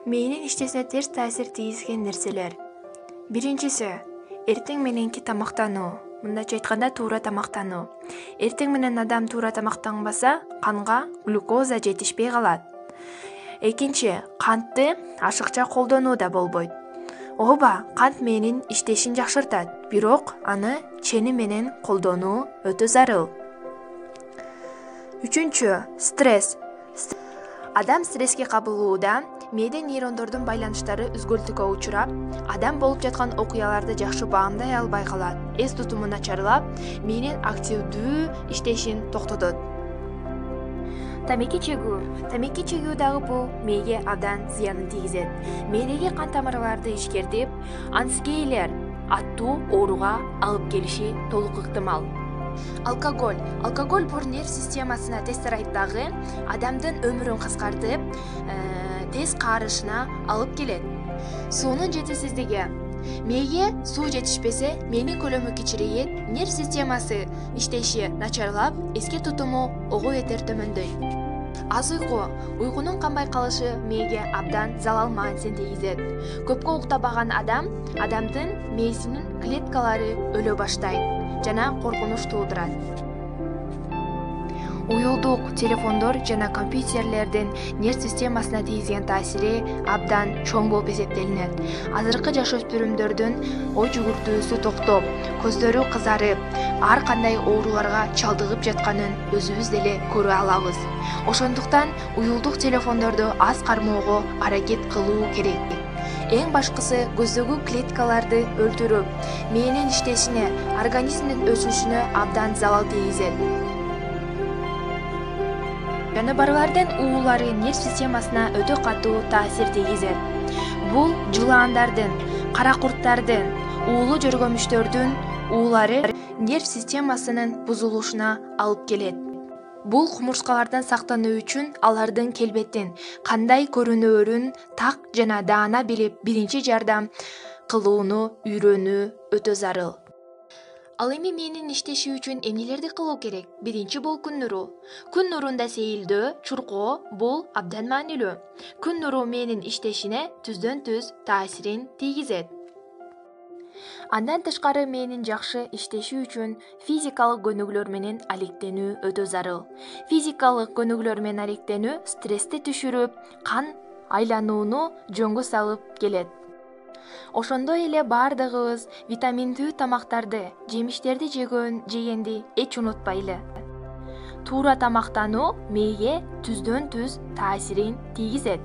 Мээnin иштесине терс таасир тийгизген нерселер. Биринчиси, эртең мененки тамактануу. Мындайча айтканда туура тамактануу. Эртең менен адам туура тамактанбаса, канга глюкоза жетишпей калат. Экинчи, кантты ашыкча колдонуу да болбойт. Ооба, кант мээнин иштешин жакшыртат, бирок аны чени менен колдонуу өтө зарыл. Үчүнчү, стресс. Адам стресске кабылууда мээден нейрондордун байланыштары өзгөртүүгө учурап, адам болуп жаткан окуяларды жакшы баамдай албай калат, эс тутуму начарлап, мээнин активдүү иштешин токтотот. Тамеки чегүү дагы бул мээге абдан зыянын тийгизет. Мээдеги кан тамырларды ишкертип, антискейлер аттуу ооруга алып келиши толук ыктымал. Алкоголь бул нерв системасына тез тарайттагы, адамдын өмүрүн кыскартып, тез каарышына алып келет. Суунун жетишсиздиги. Мээге суу жетишпесе, мээнин көлөмү кичирейет, нерв системасы иштеши начарлап, эске тутуму ого бетер төмөндөйт. Аз уйкунун канбай калышы мээге абдан залал маанисин тийгизет. Көпкө уктабаган адамдын мээсинин клеткалары өлө баштайт жана коркунуч туудурат. Уюлдук телефондор жана компьютерлердин нерв системасына тийгизген таасири абдан чоң болуп эсептелинет. Азыркы жаш өспүрүмдөрдүн ой жүгүртүүсү токтоп, көздөрү кызарып, ар кандай ооруларга чалдыгып жатканын өзүбүз деле көрө алабыз. Ошондуктан уюлдук телефондорду аз кармоого аракет кылуу керек. Эң башкысы көздөгү клеткаларды өлтүрүп, мээнин иштешине, организмдин өсүшүнө абдан залал тийгизет. Жаныбарлардын уулары нерв системасына өтө катуу таасир тийгизет. Бул жылаандардын, каракурттардын, уулу жөргөмүчтөрдүн уулары нерв системасынын бузулушуна алып келет. Бул кумурскалардан сактануу үчүн алардын келбетин, кандай көрүнөөрүн так жана даана билип, биринчи жардам кылууну үйрөнүү өтө зарыл. Ал эми мээнин иштеши үчүн эмнелерди кылуу керек? Биринчи бул күн нуру. Күн нурунда сейилдөө, чуркоо бул абдан маанилүү. Күн нуру мээнин иштешине түздөн түз таасирин тийгизет. Андан тышкары мээнин жакшы иштеши үчүн физикалык көнүгүүлөр менен алектенүү өтө зарыл. Физикалык көнүгүүлөр менен алектенүү стрессти түшүрүп, кан айланууну жөнгө салып келет. Ошондой эле баардыгыбыз витаминдүү тамактарды, жемиштерди жегенди эч унутпайлы. Туура тамактануу мээге түздөн түз таасирин тийгизет.